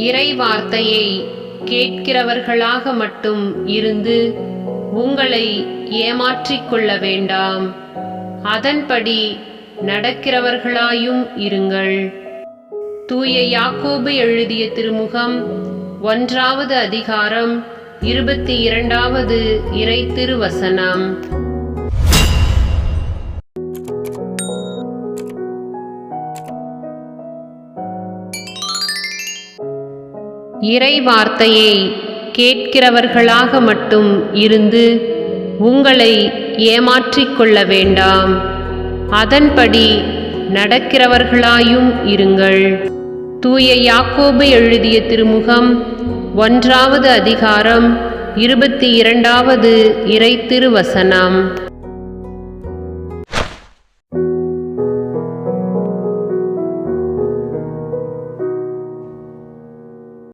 இறை வார்த்தையை கேட்கிறவர்களாக மட்டும் இருந்து உங்களை ஏமாற்றிக் கொள்ள வேண்டாம், அதன்படி நடக்கிறவர்களாயும் இருங்கள். தூய யாக்கோபு எழுதிய திருமுகம் 1வது அதிகாரம் 22வது இறை திருவசனம். இறை வார்த்தையை கேட்கிறவர்களாக மட்டும் இருந்து உங்களை ஏமாற்றிக் கொள்ள வேண்டாம், அதன்படி நடக்கிறவர்களாயும் இருங்கள். தூய யாக்கோபு எழுதிய திருமுகம் 1வது அதிகாரம் 22வது இறை திருவசனம்.